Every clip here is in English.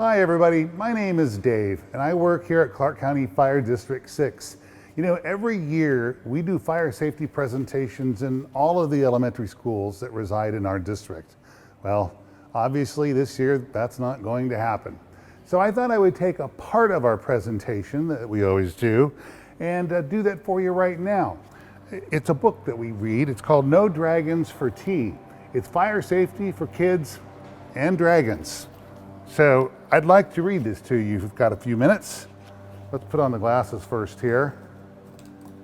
Hi everybody, my name is Dave and I work here at Clark County Fire District 6. You know, every year we do fire safety presentations in all of the elementary schools that reside in our district. Well, obviously this year that's not going to happen. So I thought I would take a part of our presentation that we always do and do that for you right now. It's a book that we read. It's called No Dragons for Tea. It's fire safety for kids and dragons. So I'd like to read this to you if you've got a few minutes. Let's put on the glasses first here,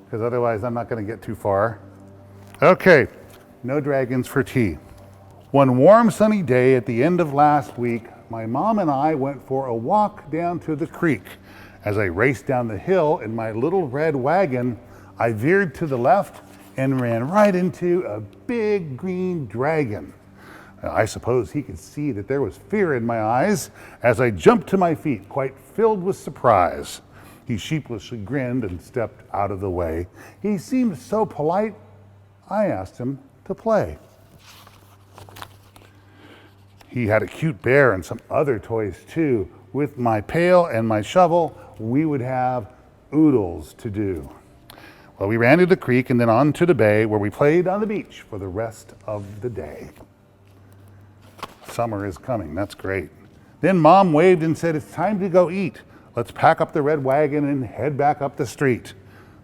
because otherwise I'm not going to get too far. Okay, No Dragons for Tea. One warm sunny day at the end of last week, my mom and I went for a walk down to the creek. As I raced down the hill in my little red wagon, I veered to the left and ran right into a big green dragon. I suppose he could see that there was fear in my eyes as I jumped to my feet, quite filled with surprise. He sheepishly grinned and stepped out of the way. He seemed so polite, I asked him to play. He had a cute bear and some other toys too. With my pail and my shovel, we would have oodles to do. Well, we ran to the creek and then on to the bay where we played on the beach for the rest of the day. Summer is coming, that's great. Then Mom waved and said, "It's time to go eat. Let's pack up the red wagon and head back up the street."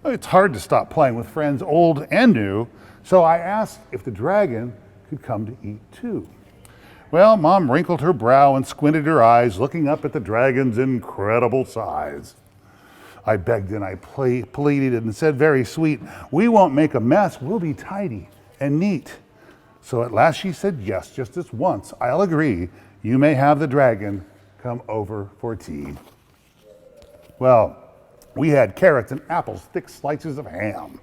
It's hard to stop playing with friends old and new, so I asked if the dragon could come to eat too. Well, Mom wrinkled her brow and squinted her eyes, looking up at the dragon's incredible size. I begged and I pleaded and said very sweet, "We won't make a mess, we'll be tidy and neat." So at last she said, "Yes, just this once, I'll agree. You may have the dragon come over for tea." Well, we had carrots and apples, thick slices of ham,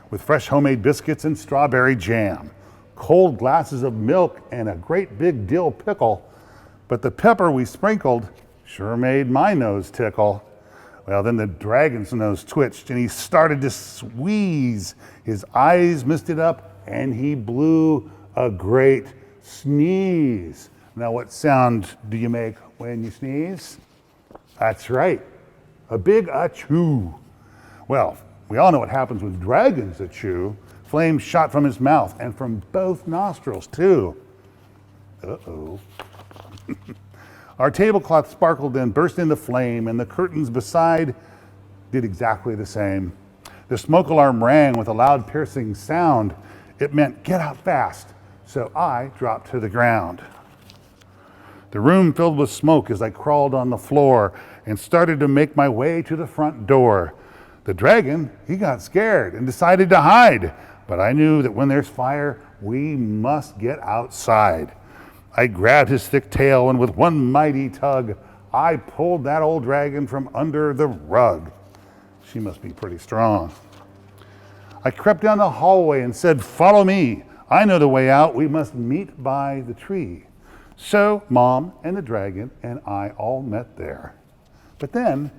with fresh homemade biscuits and strawberry jam, cold glasses of milk, and a great big dill pickle. But the pepper we sprinkled sure made my nose tickle. Well, then the dragon's nose twitched and he started to squeeze. His eyes misted up and he blew a great sneeze. Now, what sound do you make when you sneeze? That's right, a big achoo. Well, we all know what happens with dragons that chew. Flames shot from his mouth and from both nostrils too. Uh-oh. Our tablecloth sparkled and burst into flame, and the curtains beside did exactly the same. The smoke alarm rang with a loud piercing sound. It meant get out fast, so I dropped to the ground. The room filled with smoke as I crawled on the floor and started to make my way to the front door. The dragon, he got scared and decided to hide, but I knew that when there's fire, we must get outside. I grabbed his thick tail and with one mighty tug, I pulled that old dragon from under the rug. She must be pretty strong. I crept down the hallway and said, "Follow me. I know the way out. We must meet by the tree." So Mom and the dragon and I all met there. But then,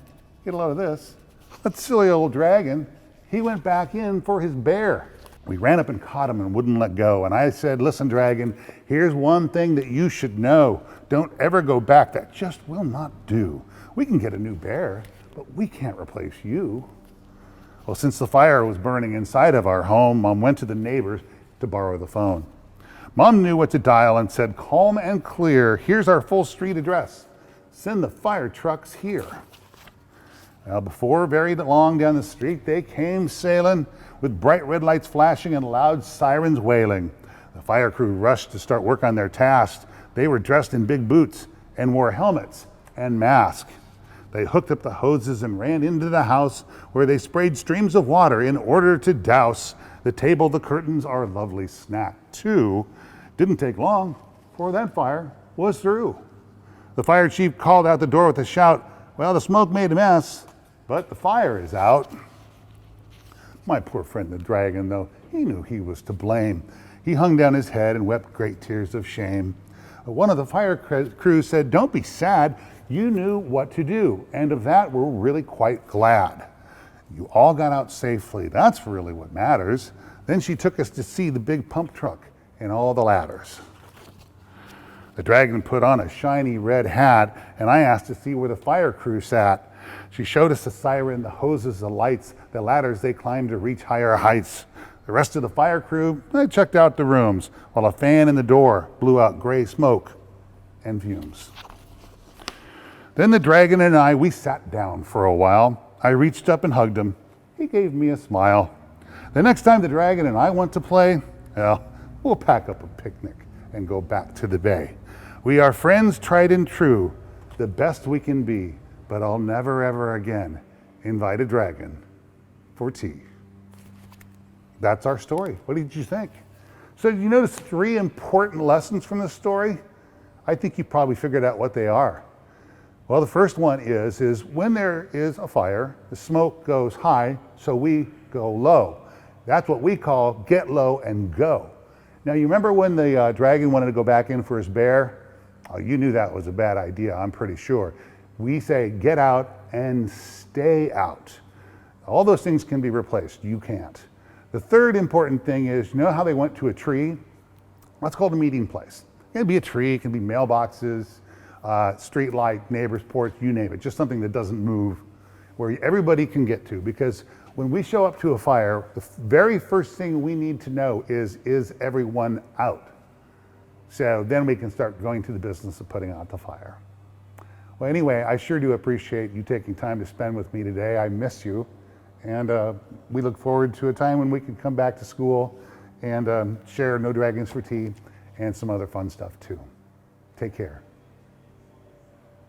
get a load of this, that silly old dragon, he went back in for his bear. We ran up and caught him and wouldn't let go. And I said, "Listen, dragon, here's one thing that you should know. Don't ever go back. That just will not do. We can get a new bear, but we can't replace you." Well, since the fire was burning inside of our home, Mom went to the neighbors to borrow the phone. Mom knew what to dial and said, "Calm and clear. Here's our full street address. Send the fire trucks here." Well, before very long down the street, they came sailing with bright red lights flashing and loud sirens wailing. The fire crew rushed to start work on their tasks. They were dressed in big boots and wore helmets and masks. They hooked up the hoses and ran into the house where they sprayed streams of water in order to douse the table, the curtains, our lovely snack too. Didn't take long before that fire was through. The fire chief called out the door with a shout, "Well, the smoke made a mess, but the fire is out." My poor friend the dragon, though, he knew he was to blame. He hung down his head and wept great tears of shame. One of the fire crew said, "Don't be sad. You knew what to do, and of that we're really quite glad. You all got out safely. That's really what matters." Then she took us to see the big pump truck and all the ladders. The dragon put on a shiny red hat, and I asked to see where the fire crew sat. She showed us the siren, the hoses, the lights, the ladders they climbed to reach higher heights. The rest of the fire crew, they checked out the rooms, while a fan in the door blew out gray smoke and fumes. Then the dragon and I, we sat down for a while. I reached up and hugged him. He gave me a smile. The next time the dragon and I want to play, well, we'll pack up a picnic and go back to the bay. We are friends tried and true, the best we can be, but I'll never ever again invite a dragon for tea. That's our story. What did you think? So did you notice 3 important lessons from this story? I think you probably figured out what they are. Well, the first one is when there is a fire, the smoke goes high, so we go low. That's what we call get low and go. Now, you remember when the dragon wanted to go back in for his bear? Oh, you knew that was a bad idea, I'm pretty sure. We say get out and stay out. All those things can be replaced. You can't. The third important thing is, you know how they went to a tree? That's called a meeting place. It can be a tree, it can be mailboxes, street light, neighbor's porch, you name it. Just something that doesn't move, where everybody can get to. Because when we show up to a fire, the very first thing we need to know is everyone out? So then we can start going to the business of putting out the fire. Well, anyway, I sure do appreciate you taking time to spend with me today. I miss you. And we look forward to a time when we can come back to school and share No Dragons for Tea and some other fun stuff too. Take care.